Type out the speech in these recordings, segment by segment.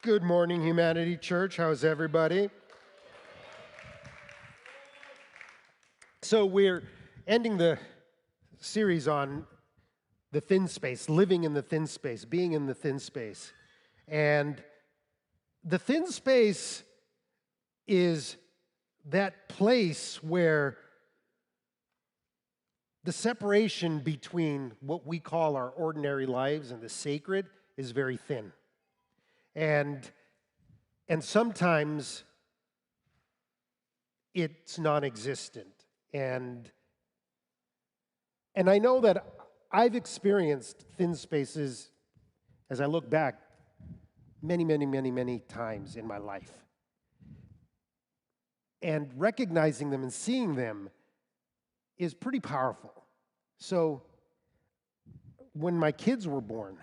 Good morning, Humanity Church. How's everybody? So we're ending the series on the thin space, living in the thin space, being in the thin space. And the thin space is that place where the separation between what we call our ordinary lives and the sacred is very thin. And sometimes it's non-existent. And I know that I've experienced thin spaces as I look back many times in my life. And recognizing them and seeing them is pretty powerful. So when my kids were born,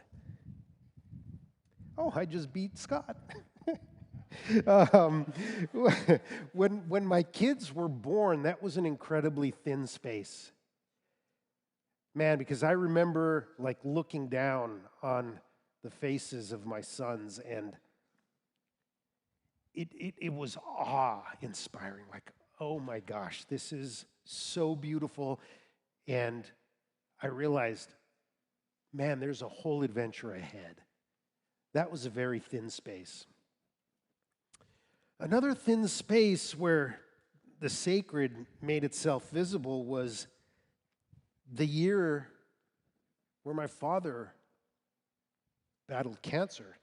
I just beat Scott. When my kids were born, that was an incredibly thin space. Man, because I remember looking down on the faces of my sons, and it was awe-inspiring. Oh my gosh, this is so beautiful. And I realized, man, there's a whole adventure ahead. That was a very thin space. Another thin space where the sacred made itself visible was the year where my father battled cancer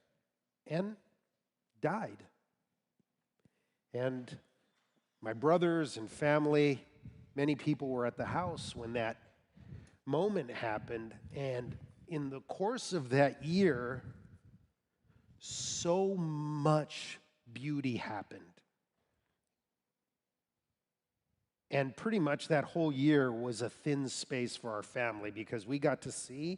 and died. And my brothers and family, many people were at the house when that moment happened. And in the course of that year, so much beauty happened. And pretty much that whole year was a thin space for our family because we got to see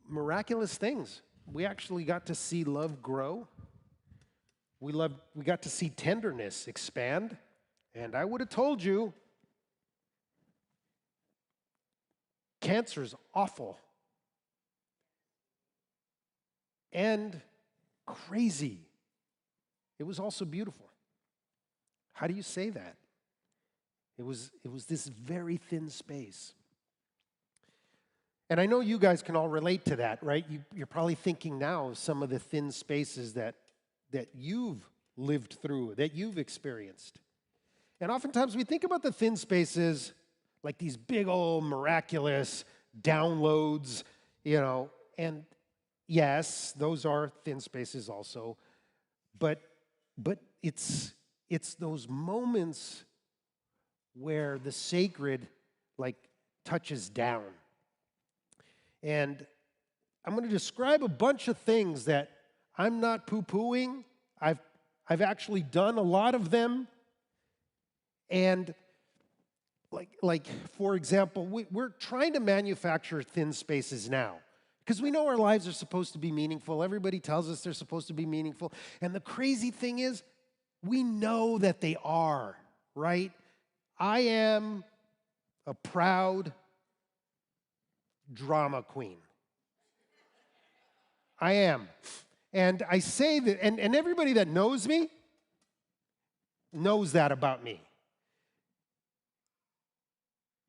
miraculous things. We actually got to see love grow. We got to see tenderness expand. And I would have told you, cancer's awful and crazy. It was also beautiful. How do you say that? It was this very thin space. And I know you guys can all relate to that, right? You're probably thinking now of some of the thin spaces that you've lived through, that you've experienced. And oftentimes we think about the thin spaces like these big old miraculous downloads, and yes, those are thin spaces also. But it's those moments where the sacred touches down. And I'm going to describe a bunch of things that I'm not poo-pooing. I've actually done a lot of them. And for example, we're trying to manufacture thin spaces now. Because we know our lives are supposed to be meaningful. Everybody tells us they're supposed to be meaningful. And the crazy thing is, we know that they are, right? I am a proud drama queen. I am. And I say that, and everybody that knows me knows that about me.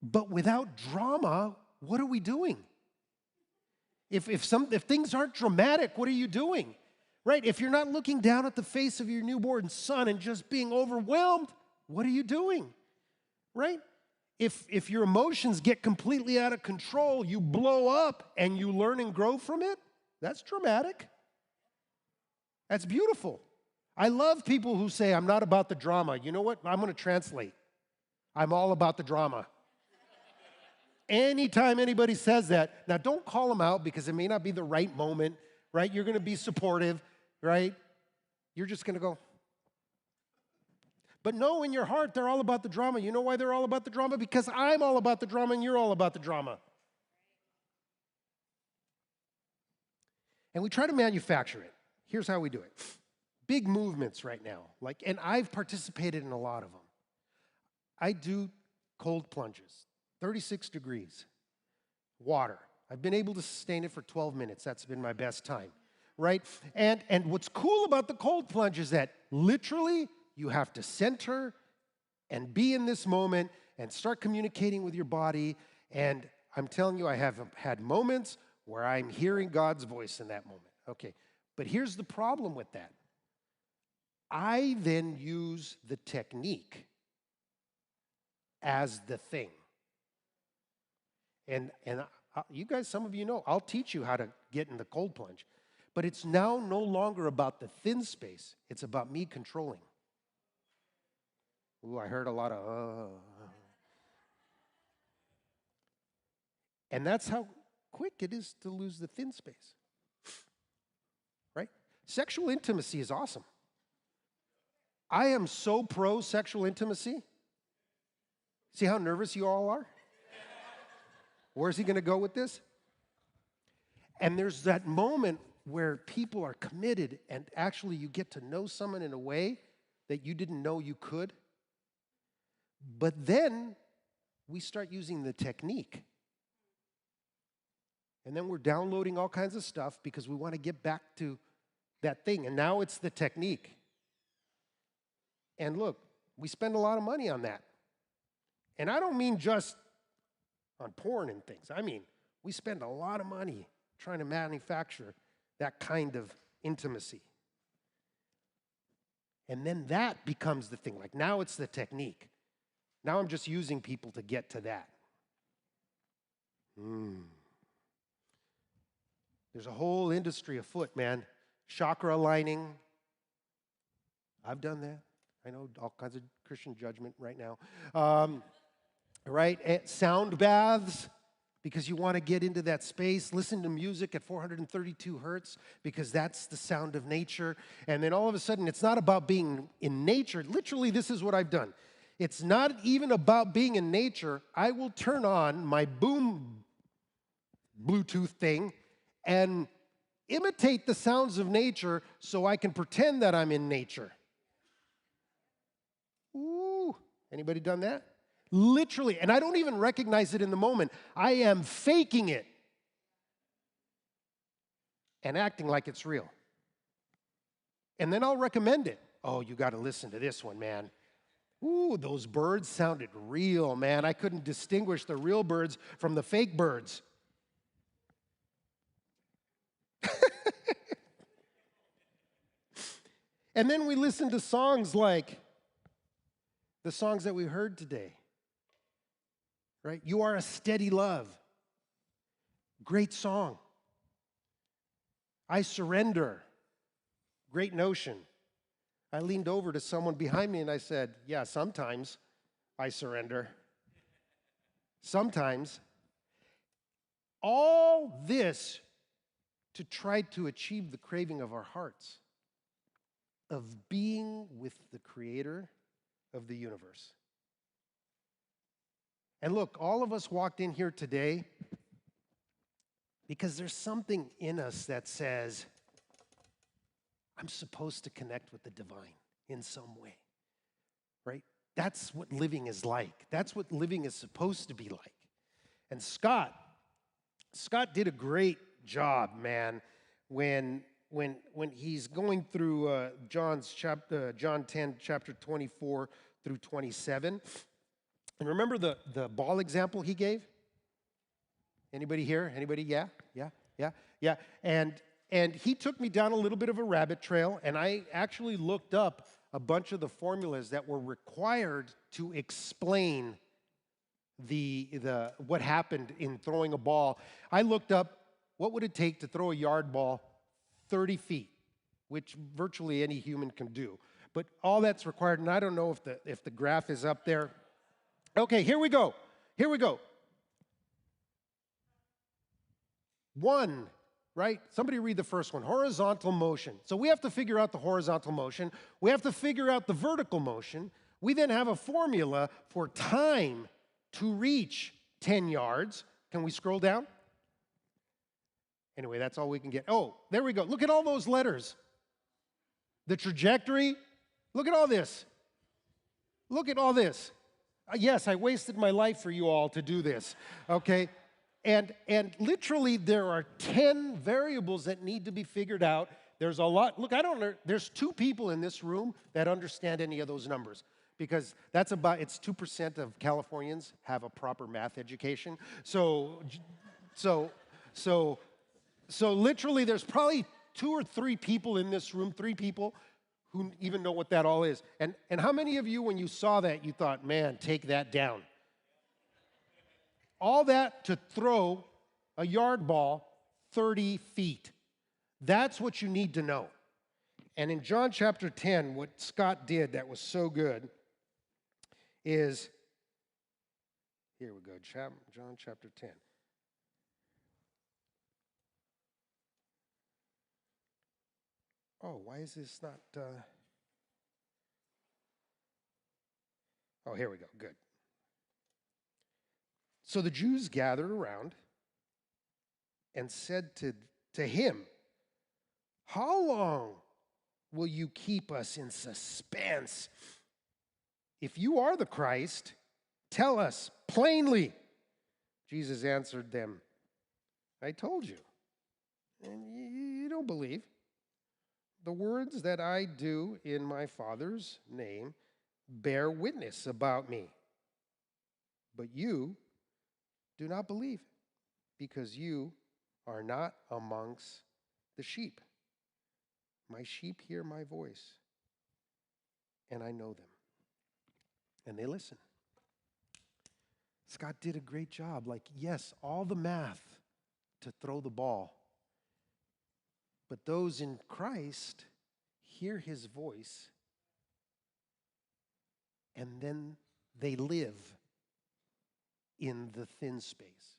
But without drama, what are we doing? If things aren't dramatic, what are you doing? Right? If you're not looking down at the face of your newborn son and just being overwhelmed, what are you doing? Right? If your emotions get completely out of control, you blow up and you learn and grow from it, that's dramatic. That's beautiful. I love people who say, I'm not about the drama. You know what? I'm going to translate. I'm all about the drama. Anytime anybody says that, now don't call them out because it may not be the right moment, right? You're going to be supportive, right? You're just going to go. But no, in your heart, they're all about the drama. You know why they're all about the drama? Because I'm all about the drama and you're all about the drama. And we try to manufacture it. Here's how we do it. Big movements right now, and I've participated in a lot of them. I do cold plunges, 36 degrees, water. I've been able to sustain it for 12 minutes. That's been my best time. right? And what's cool about the cold plunge is that literally you have to center and be in this moment and start communicating with your body. And I'm telling you, I have had moments where I'm hearing God's voice in that moment. Okay, but here's the problem with that. I then use the technique as the thing. And you guys, some of you know, I'll teach you how to get in the cold plunge. But it's now no longer about the thin space. It's about me controlling. Ooh, I heard a lot of, And that's how quick it is to lose the thin space. Right? Sexual intimacy is awesome. I am so pro sexual intimacy. See how nervous you all are? Where's he going to go with this? And there's that moment where people are committed and actually you get to know someone in a way that you didn't know you could. But then we start using the technique. And then we're downloading all kinds of stuff because we want to get back to that thing. And now it's the technique. And look, we spend a lot of money on that. And I don't mean just on porn and things. I mean, we spend a lot of money trying to manufacture that kind of intimacy. And then that becomes the thing. Like now it's the technique. Now I'm just using people to get to that. There's a whole industry afoot, man. Chakra aligning. I've done that. I know all kinds of Christian judgment right now. Right? Sound baths, because you want to get into that space. Listen to music at 432 hertz, because that's the sound of nature. And then all of a sudden, it's not about being in nature. Literally, this is what I've done. It's not even about being in nature. I will turn on my boom Bluetooth thing and imitate the sounds of nature so I can pretend that I'm in nature. Ooh, anybody done that? Literally, and I don't even recognize it in the moment. I am faking it and acting like it's real. And then I'll recommend it. Oh, you got to listen to this one, man. Ooh, those birds sounded real, man. I couldn't distinguish the real birds from the fake birds. And then we listen to songs like the songs that we heard today. Right? You Are a Steady Love. Great song. I Surrender. Great notion. I leaned over to someone behind me and I said, yeah, sometimes I surrender. Sometimes. All this to try to achieve the craving of our hearts of being with the Creator of the universe. And look, all of us walked in here today because there's something in us that says, I'm supposed to connect with the divine in some way, right? That's what living is like. That's what living is supposed to be like. And Scott did a great job, man, when he's going through John 10, chapter 24 through 27. And remember the ball example he gave? Anybody here? Anybody? Yeah. And he took me down a little bit of a rabbit trail, and I actually looked up a bunch of the formulas that were required to explain what happened in throwing a ball. I looked up what would it take to throw a yard ball 30 feet, which virtually any human can do. But all that's required, and I don't know if the graph is up there. Okay, here we go. One, right? Somebody read the first one. Horizontal motion. So we have to figure out the horizontal motion. We have to figure out the vertical motion. We then have a formula for time to reach 10 yards. Can we scroll down? Anyway, that's all we can get. Oh, there we go. Look at all those letters. The trajectory. Look at all this. Yes, I wasted my life for you all to do this, okay? And literally there are 10 variables that need to be figured out. There's a lot. Look, I don't know. There's 2 people in this room that understand any of those numbers because it's 2% of Californians have a proper math education. So so so so literally there's probably 2 or 3 people in this room, 3 people who even know what that all is. And how many of you, when you saw that, you thought, man, take that down? All that to throw a yard ball 30 feet. That's what you need to know. And in John chapter 10, what Scott did that was so good is, here we go, John chapter 10. Oh, why is this not, oh, here we go, good. So the Jews gathered around and said to him, "How long will you keep us in suspense? If you are the Christ, tell us plainly." Jesus answered them, "I told you, and you don't believe. The words that I do in my Father's name bear witness about me. But you do not believe, because you are not amongst the sheep. My sheep hear my voice, and I know them, and they listen." Scott did a great job. Like, yes, all the math to throw the ball, but those in Christ hear his voice, and then they live in the thin space.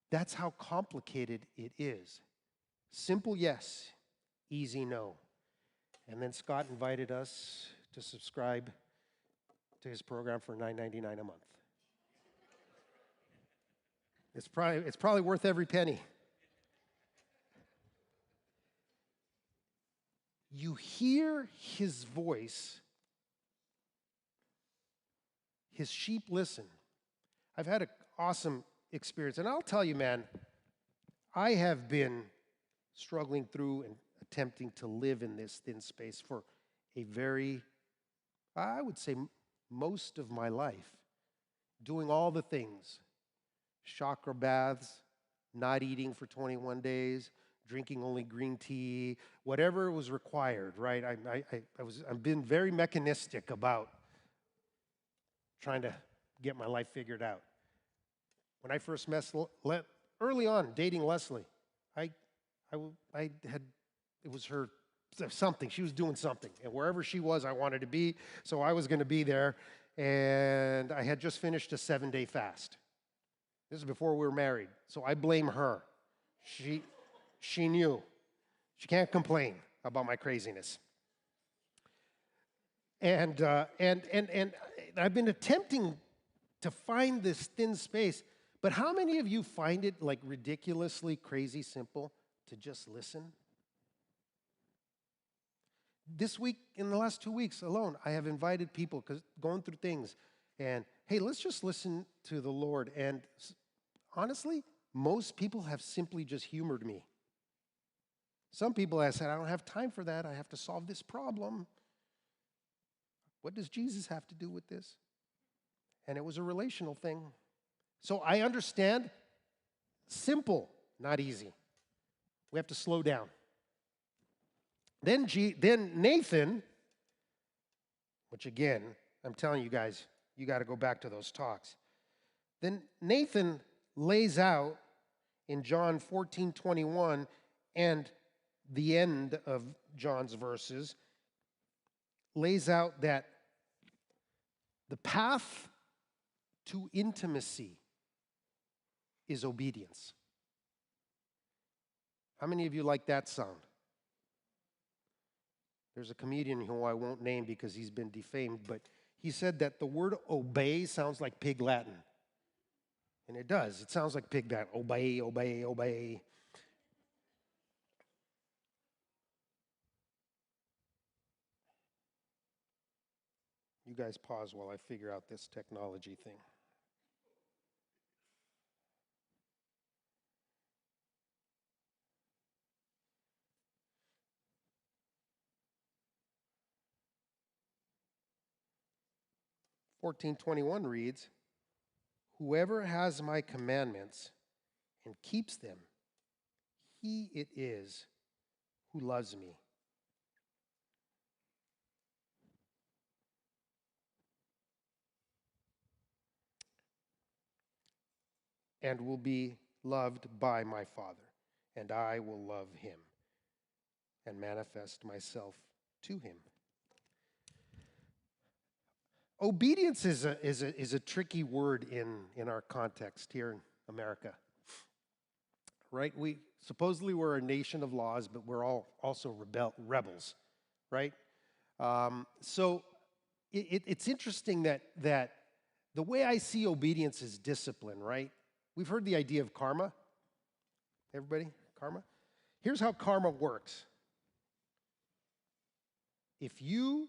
That's how complicated it is. Simple yes, easy no. And then Scott invited us to subscribe to his program for $9.99 a month. It's probably worth every penny. You hear his voice. His sheep listen. I've had an awesome experience. And I'll tell you, man, I have been struggling through and attempting to live in this thin space for a very, I would say, most of my life. Doing all the things. Chakra baths, not eating for 21 days, drinking only green tea, whatever was required, right? I've been very mechanistic about trying to get my life figured out. When I first met, early on, dating Leslie, it was her something. She was doing something. And wherever she was, I wanted to be. So I was going to be there. And I had just finished a 7-day fast. This is before we were married. So I blame her. She knew. She can't complain about my craziness. And I've been attempting to find this thin space. But how many of you find it like ridiculously crazy simple to just listen? This week, in the last 2 weeks alone, I have invited people because going through things, and hey, let's just listen to the Lord. And honestly, most people have simply just humored me. Some people have said, "I don't have time for that. I have to solve this problem. What does Jesus have to do with this?" And it was a relational thing. So I understand, simple, not easy. We have to slow down. Then Nathan, which again, I'm telling you guys, you got to go back to those talks. Then Nathan lays out in John 14:21 and the end of John's verses, lays out that the path to intimacy is obedience. How many of you like that sound? There's a comedian who I won't name because he's been defamed, but he said that the word obey sounds like pig Latin. And it does. It sounds like pig Latin. Obey, obey, obey. You guys pause while I figure out this technology thing. 14:21 reads, whoever has my commandments and keeps them, he it is who loves me. And will be loved by my Father, and I will love him and manifest myself to him. Obedience is a tricky word in our context here in America, right? We supposedly we're a nation of laws, but we're all also rebels, right? So it's interesting that the way I see obedience is discipline, right? We've heard the idea of karma. Everybody, karma? Here's how karma works. If you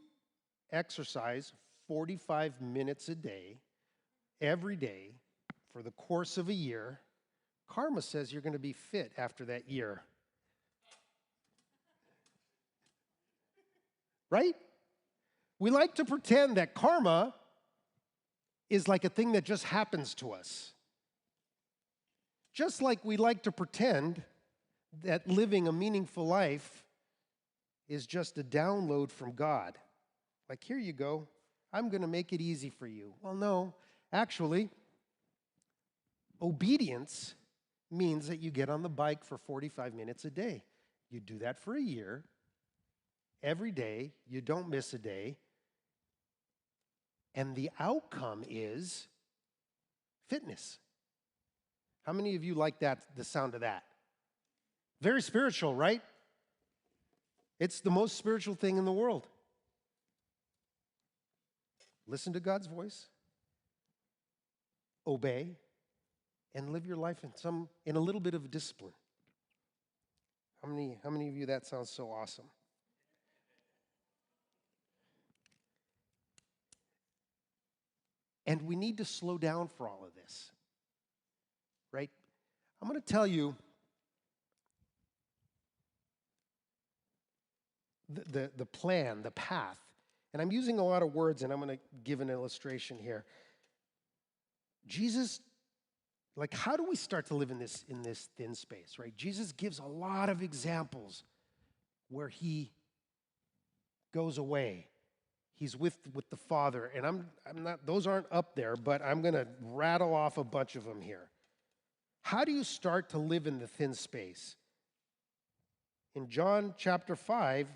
exercise 45 minutes a day, every day, for the course of a year, karma says you're going to be fit after that year. Right? We like to pretend that karma is like a thing that just happens to us. Just like we like to pretend that living a meaningful life is just a download from God. Like, here you go. I'm going to make it easy for you. Well, no. Actually, obedience means that you get on the bike for 45 minutes a day. You do that for a year. Every day, you don't miss a day. And the outcome is fitness. How many of you like that, the sound of that? Very spiritual, right? It's the most spiritual thing in the world. Listen to God's voice, obey, and live your life in a little bit of discipline. How many of you that sounds so awesome? And we need to slow down for all of this. Right? I'm going to tell you the plan, the path. And I'm using a lot of words, and I'm going to give an illustration here. Jesus, like, how do we start to live in this thin space, right? Jesus gives a lot of examples where he goes away. He's with the Father, and I'm not; those aren't up there, but I'm going to rattle off a bunch of them here. How do you start to live in the thin space? In John chapter 5,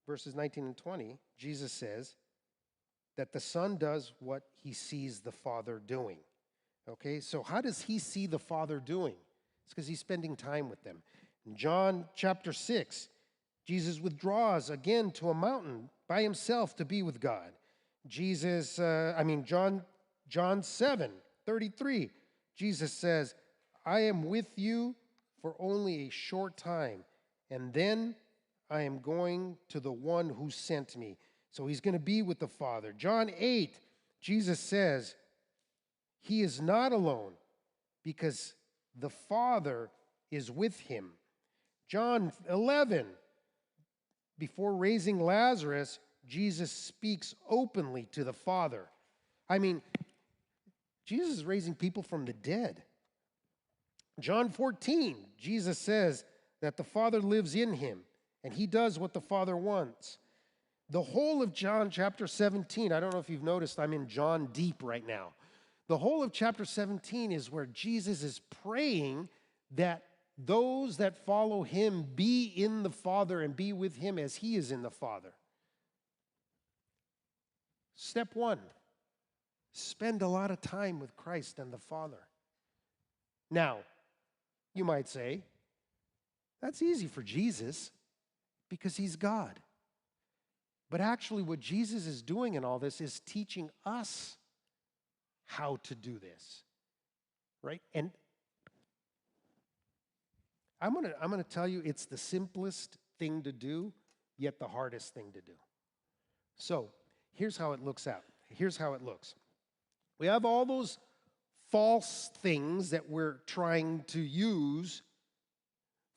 verses 19 and 20, Jesus says that the Son does what he sees the Father doing. Okay, so how does he see the Father doing? It's because he's spending time with them. In John chapter 6, Jesus withdraws again to a mountain by himself to be with God. John 7:33, Jesus says, I am with you for only a short time, and then I am going to the one who sent me. So he's going to be with the Father. John 8, Jesus says, he is not alone because the Father is with him. John 11, before raising Lazarus, Jesus speaks openly to the Father. I mean, Jesus is raising people from the dead. John 14, Jesus says that the Father lives in him, and he does what the Father wants. The whole of John chapter 17, I don't know if you've noticed, I'm in John deep right now. The whole of chapter 17 is where Jesus is praying that those that follow him be in the Father and be with him as he is in the Father. Step one, spend a lot of time with Christ and the Father. Now, you might say, that's easy for Jesus because he's God. But actually what Jesus is doing in all this is teaching us how to do this, right? And I'm gonna tell you it's the simplest thing to do, yet the hardest thing to do. So here's how it looks out. Here's how it looks. We have all those false things that we're trying to use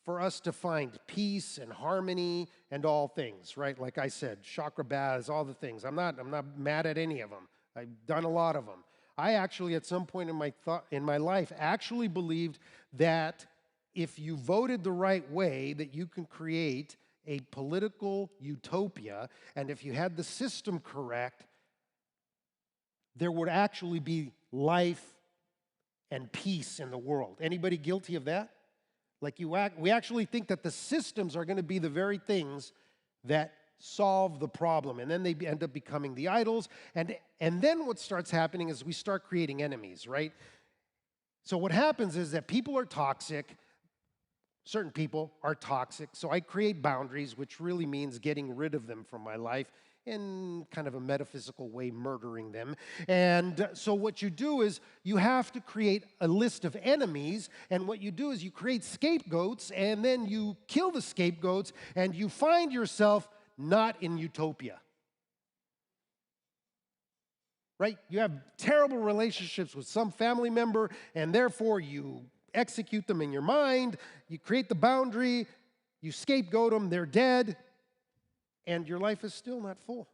for us to find peace and harmony and all things, right? Like I said, chakra baths, all the things. I'm not mad at any of them. I've done a lot of them. I actually, at some point in my life, actually believed that if you voted the right way, that you can create a political utopia, and if you had the system correct, there would actually be life and peace in the world. Anybody guilty of that? Like we actually think that the systems are going to be the very things that solve the problem, and then they end up becoming the idols, and then what starts happening is we start creating enemies, right? So what happens is that people are toxic. Certain people are toxic, so I create boundaries, which really means getting rid of them from my life in kind of a metaphysical way, murdering them. And so what you do is you have to create a list of enemies, and what you do is you create scapegoats, and then you kill the scapegoats, and you find yourself not in utopia. Right? You have terrible relationships with some family member, and therefore you execute them in your mind, you create the boundary, you scapegoat them, they're dead, and your life is still not full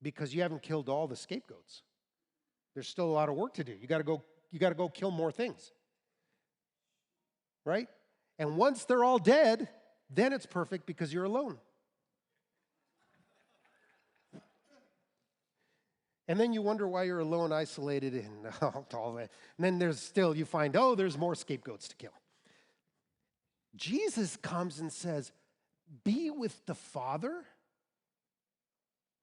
because you haven't killed all the scapegoats. There's still a lot of work to do. You got to go kill more things. Right? And once they're all dead, then it's perfect because you're alone. And then you wonder why you're alone, isolated, and all that. And then you find, there's more scapegoats to kill. Jesus comes and says, be with the Father,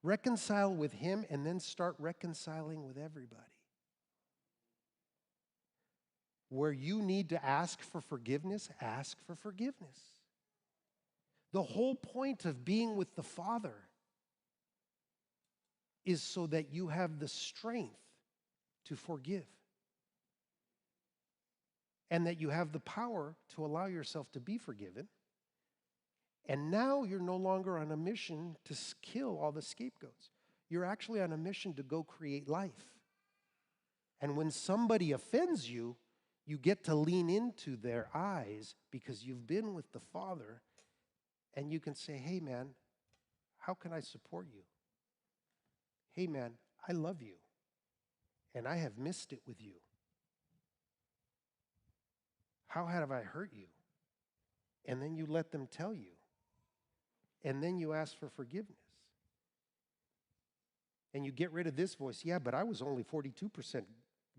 reconcile with Him, and then start reconciling with everybody. Where you need to ask for forgiveness, ask for forgiveness. The whole point of being with the Father is so that you have the strength to forgive. And that you have the power to allow yourself to be forgiven. And now you're no longer on a mission to kill all the scapegoats. You're actually on a mission to go create life. And when somebody offends you, you get to lean into their eyes because you've been with the Father, and you can say, hey man, how can I support you? Hey man, I love you, and I have missed it with you. How have I hurt you? And then you let them tell you. And then you ask for forgiveness. And you get rid of this voice. Yeah, but I was only 42%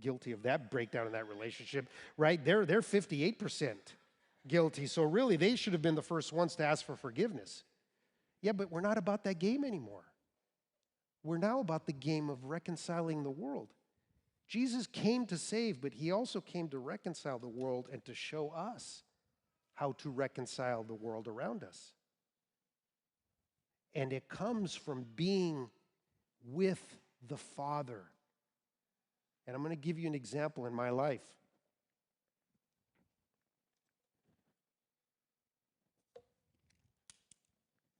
guilty of that breakdown in that relationship, right? They're 58% guilty. So really, they should have been the first ones to ask for forgiveness. Yeah, but we're not about that game anymore. We're now about the game of reconciling the world. Jesus came to save, but He also came to reconcile the world and to show us how to reconcile the world around us. And it comes from being with the Father. And I'm going to give you an example in my life.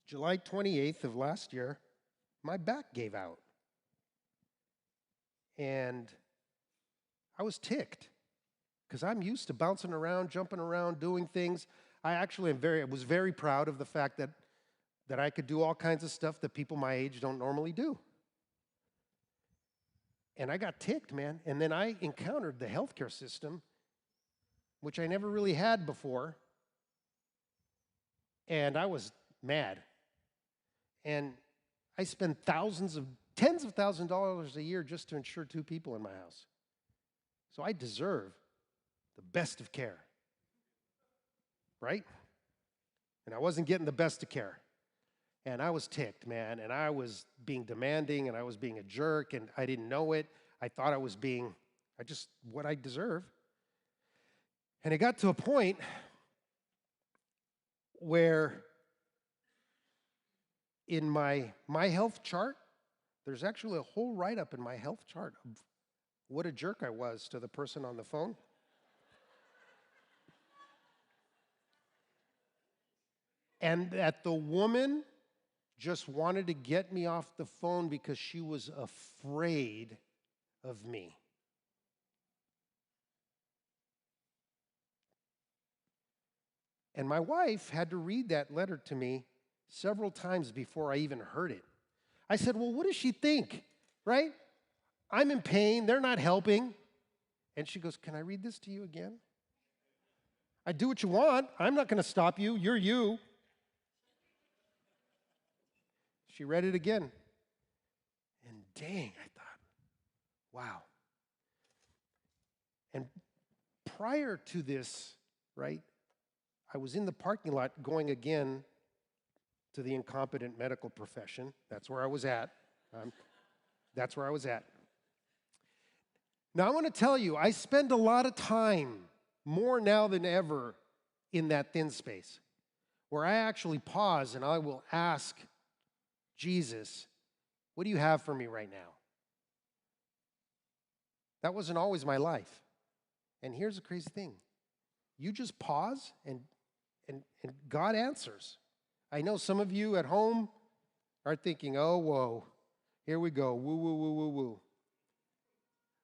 July 28th of last year, my back gave out. And I was ticked because I'm used to bouncing around, jumping around, doing things. I was very proud of the fact that I could do all kinds of stuff that people my age don't normally do. And I got ticked, man. And then I encountered the healthcare system, which I never really had before. And I was mad. And I spend tens of thousands of dollars a year just to insure 2 people in my house. So I deserve the best of care. Right? And I wasn't getting the best of care. And I was ticked, man, and I was being demanding, and I was being a jerk, and I didn't know it. I thought I was being what I deserve. And it got to a point where in my health chart, there's actually a whole write-up in my health chart of what a jerk I was to the person on the phone. And that the woman just wanted to get me off the phone because she was afraid of me. And my wife had to read that letter to me several times before I even heard it. I said, well, what does she think, right? I'm in pain. They're not helping. And she goes, can I read this to you again? I do what you want. I'm not going to stop you. You're you. She read it again. And dang, I thought, wow. And prior to this, right, I was in the parking lot going again to the incompetent medical profession. That's where I was at. That's where I was at. Now, I want to tell you, I spend a lot of time, more now than ever, in that thin space, where I actually pause and I will ask Jesus, what do you have for me right now? That wasn't always my life. And here's the crazy thing. You just pause and God answers. I know some of you at home are thinking, oh, whoa, here we go, woo, woo, woo, woo, woo.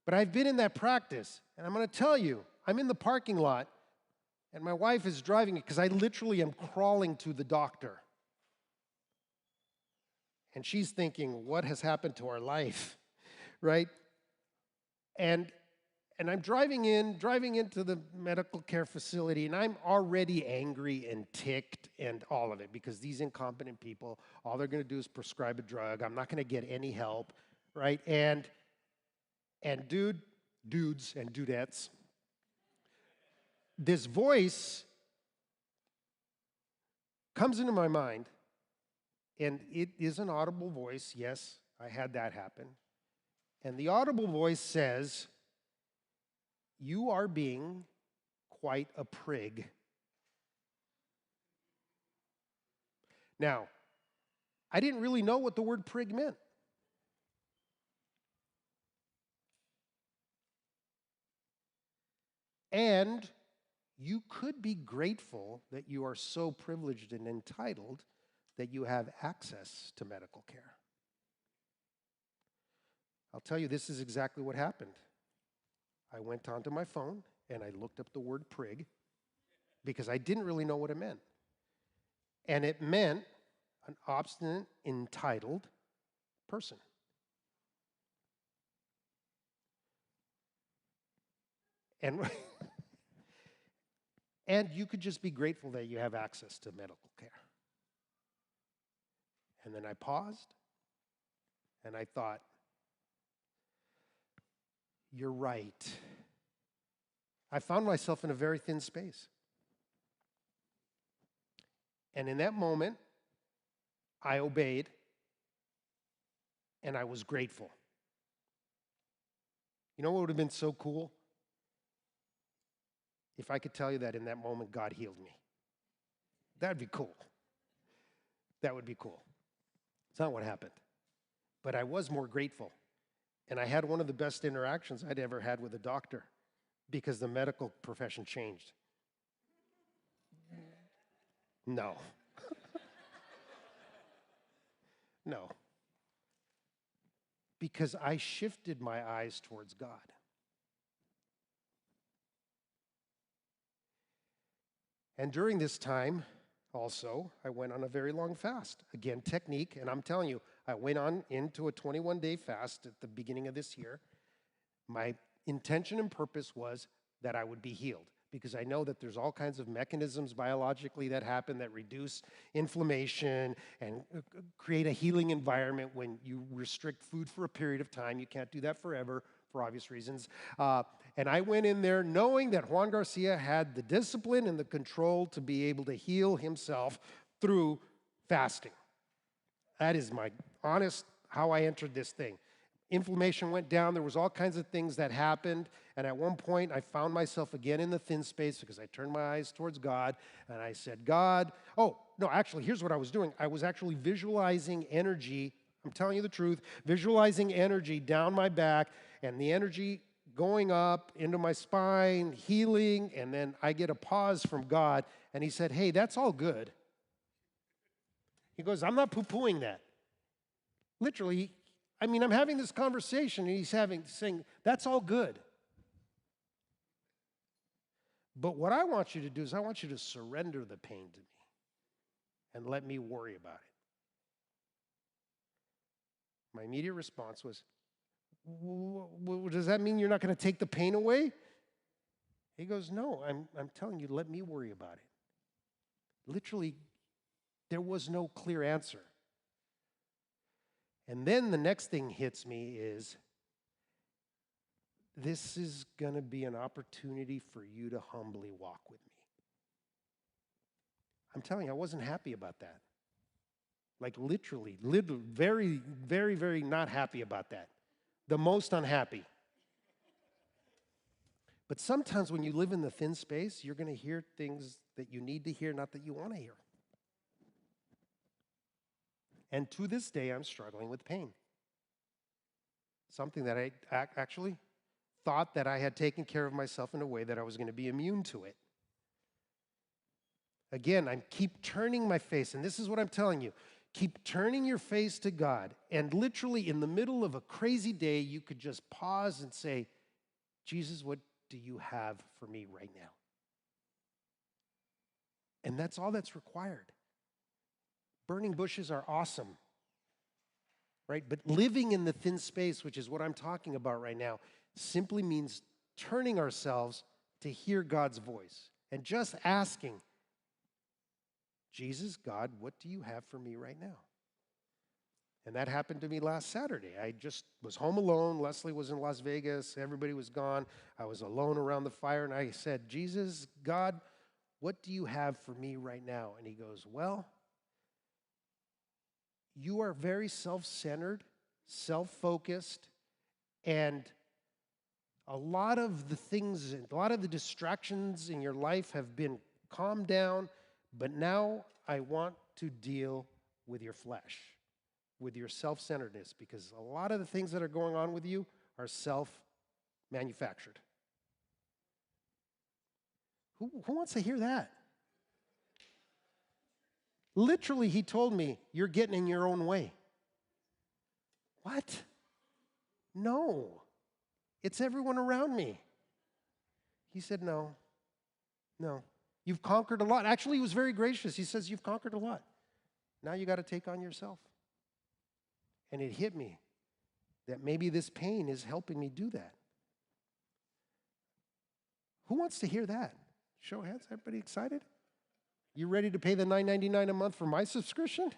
But I've been in that practice, and I'm going to tell you, I'm in the parking lot, and my wife is driving it because I literally am crawling to the doctor. And she's thinking, what has happened to our life, right? And I'm driving into the medical care facility, and I'm already angry and ticked and all of it because these incompetent people, all they're going to do is prescribe a drug. I'm not going to get any help, right? And dudes and dudettes, this voice comes into my mind, and it is an audible voice. Yes, I had that happen. And the audible voice says, you are being quite a prig. Now, I didn't really know what the word prig meant. And you could be grateful that you are so privileged and entitled that you have access to medical care. I'll tell you, this is exactly what happened. I went onto my phone and I looked up the word prig because I didn't really know what it meant. And it meant an obstinate, entitled person. And you could just be grateful that you have access to medical care. And then I paused and I thought, you're right. I found myself in a very thin space. And in that moment, I obeyed and I was grateful. You know what would have been so cool? If I could tell you that in that moment, God healed me. That'd be cool. That would be cool. It's not what happened. But I was more grateful. And I had one of the best interactions I'd ever had with a doctor because the medical profession changed. No. No. Because I shifted my eyes towards God. And during this time, also, I went on a very long fast. Again, technique, and I'm telling you, I went on into a 21-day fast at the beginning of this year. My intention and purpose was that I would be healed because I know that there's all kinds of mechanisms biologically that happen that reduce inflammation and create a healing environment when you restrict food for a period of time. You can't do that forever for obvious reasons. And I went in there knowing that Juan Garcia had the discipline and the control to be able to heal himself through fasting. That is my honest how I entered this thing. Inflammation went down. There was all kinds of things that happened. And at one point, I found myself again in the thin space because I turned my eyes towards God. And I said, God, oh, no, actually, here's what I was doing. I was actually visualizing energy. I'm telling you the truth. Visualizing energy down my back and the energy going up into my spine, healing. And then I get a pause from God. And he said, hey, that's all good. He goes, I'm not poo-pooing that. Literally, I mean, I'm having this conversation and he's saying, that's all good. But what I want you to do is I want you to surrender the pain to me and let me worry about it. My immediate response was, does that mean you're not going to take the pain away? He goes, no, I'm telling you, let me worry about it. Literally, there was no clear answer. And then the next thing hits me is, this is going to be an opportunity for you to humbly walk with me. I'm telling you, I wasn't happy about that. Like literally, very, very, very not happy about that. The most unhappy. But sometimes when you live in the thin space, you're going to hear things that you need to hear, not that you want to hear. And to this day, I'm struggling with pain. Something that I actually thought that I had taken care of myself in a way that I was going to be immune to it. Again, I keep turning my face, and this is what I'm telling you. Keep turning your face to God, and literally in the middle of a crazy day, you could just pause and say, Jesus, what do you have for me right now? And that's all that's required. Burning bushes are awesome, right? But living in the thin space, which is what I'm talking about right now, simply means turning ourselves to hear God's voice and just asking, Jesus, God, what do you have for me right now? And that happened to me last Saturday. I just was home alone. Leslie was in Las Vegas. Everybody was gone. I was alone around the fire, and I said, Jesus, God, what do you have for me right now? And he goes, well, you are very self-centered, self-focused, and a lot of the things, a lot of the distractions in your life have been calmed down, but now I want to deal with your flesh, with your self-centeredness, because a lot of the things that are going on with you are self-manufactured. Who wants to hear that? Literally, he told me, you're getting in your own way. What? No. It's everyone around me. He said, no. You've conquered a lot. Actually, he was very gracious. He says, you've conquered a lot. Now you got to take on yourself. And it hit me that maybe this pain is helping me do that. Who wants to hear that? Show of hands. Everybody excited? You ready to pay the $9.99 a month for my subscription?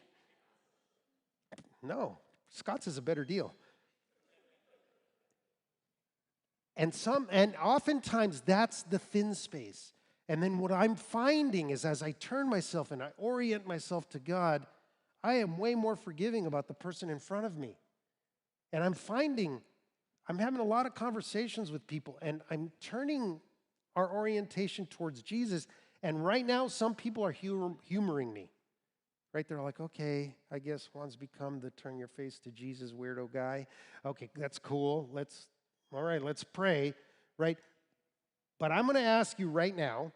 No. Scott's is a better deal. And oftentimes that's the thin space. And then what I'm finding is as I turn myself and I orient myself to God, I am way more forgiving about the person in front of me. And I'm having a lot of conversations with people, and I'm turning our orientation towards Jesus. And right now, some people are humoring me. Right? They're like, okay, I guess Juan's become the turn your face to Jesus weirdo guy. Okay, that's cool. All right, let's pray, right? But I'm going to ask you right now,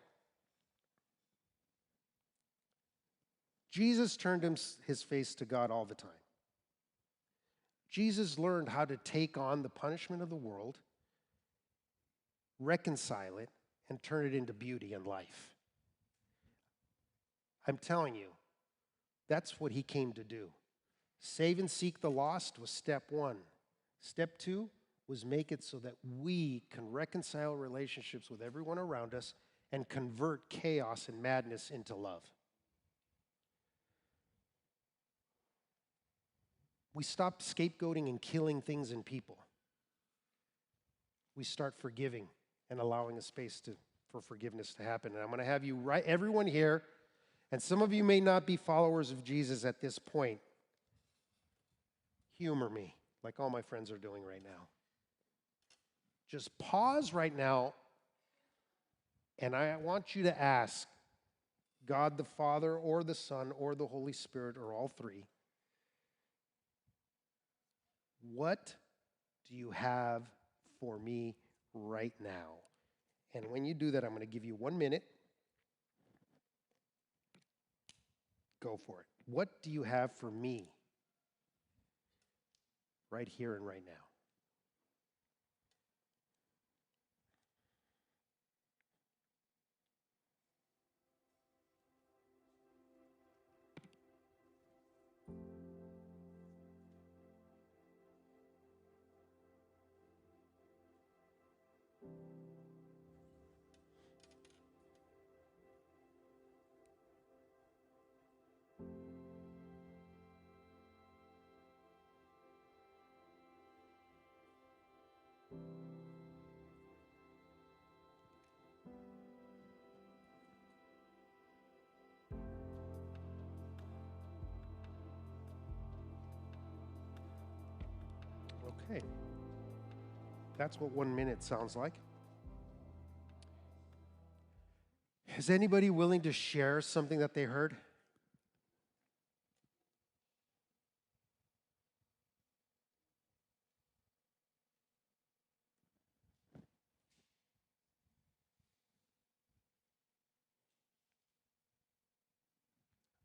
Jesus turned his face to God all the time. Jesus learned how to take on the punishment of the world, reconcile it, and turn it into beauty and life. I'm telling you, that's what he came to do. Save and seek the lost was step one. Step two was make it so that we can reconcile relationships with everyone around us and convert chaos and madness into love. We stop scapegoating and killing things and people. We start forgiving and allowing a space for forgiveness to happen. And I'm going to have you everyone here, and some of you may not be followers of Jesus at this point. Humor me, like all my friends are doing right now. Just pause right now, and I want you to ask God the Father or the Son or the Holy Spirit or all three, what do you have for me right now? And when you do that, I'm going to give you 1 minute. Go for it. What do you have for me right here and right now? Okay. That's what 1 minute sounds like. Is anybody willing to share something that they heard?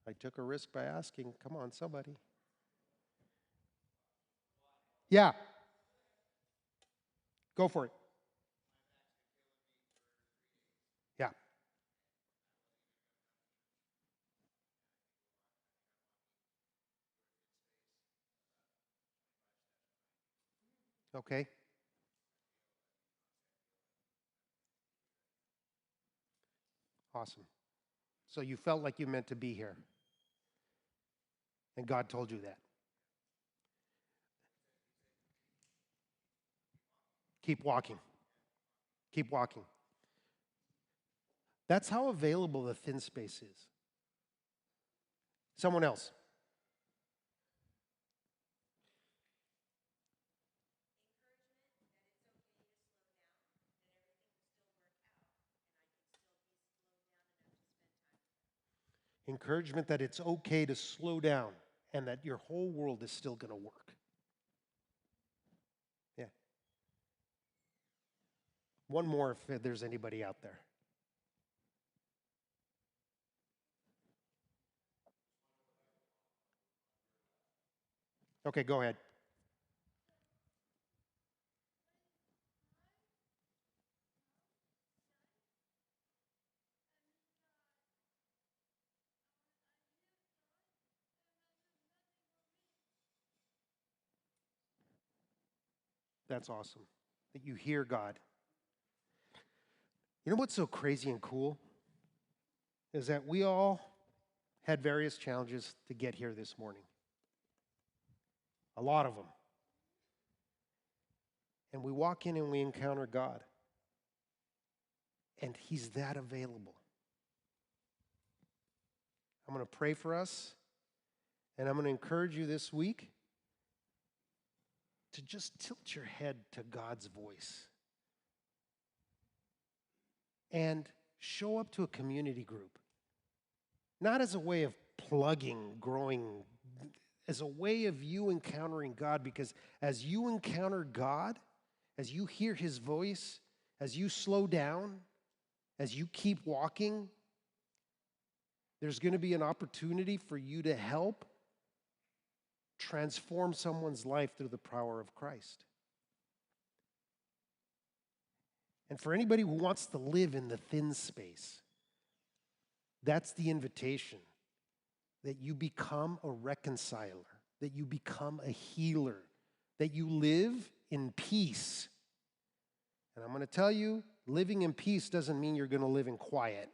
I took a risk by asking. Come on, somebody. Yeah. Go for it. Yeah. Okay. Awesome. So you felt like you meant to be here, and God told you that. Keep walking. Keep walking. That's how available the thin space is. Someone else. Encouragement that it's okay to slow down and that your whole world is still going to work. Yeah. One more if there's anybody out there. Okay, go ahead. That's awesome that you hear God. You know what's so crazy and cool? Is that we all had various challenges to get here this morning. A lot of them. And we walk in and we encounter God. And He's that available. I'm going to pray for us. And I'm going to encourage you this week to just tilt your head to God's voice. And show up to a community group. Not as a way of plugging, growing, as a way of you encountering God. Because as you encounter God, as you hear His voice, as you slow down, as you keep walking, there's going to be an opportunity for you to help transform someone's life through the power of Christ. And for anybody who wants to live in the thin space, that's the invitation, that you become a reconciler, that you become a healer, that you live in peace. And I'm going to tell you, living in peace doesn't mean you're going to live in quiet.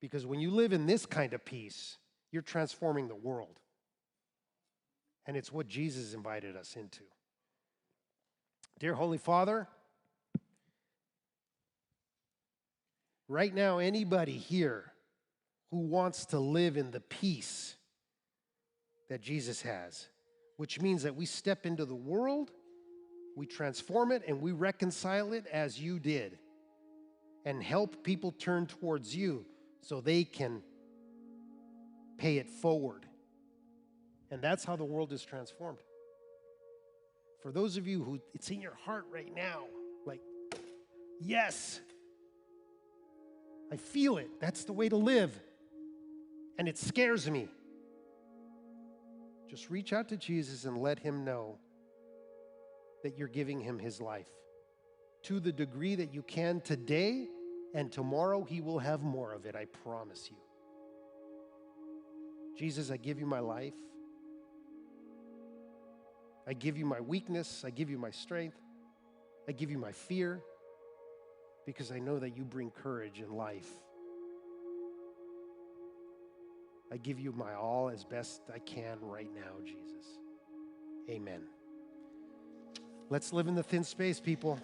Because when you live in this kind of peace, you're transforming the world. And it's what Jesus invited us into. Dear Holy Father, right now, anybody here who wants to live in the peace that Jesus has, which means that we step into the world, we transform it, and we reconcile it as you did, and help people turn towards you so they can pay it forward. And that's how the world is transformed. For those of you who it's in your heart right now, like, yes, I feel it. That's the way to live. And it scares me. Just reach out to Jesus and let Him know that you're giving Him His life. To the degree that you can today, and tomorrow He will have more of it, I promise you. Jesus, I give you my life. I give you my weakness. I give you my strength. I give you my fear, because I know that you bring courage in life. I give you my all as best I can right now, Jesus. Amen. Let's live in the thin space, people.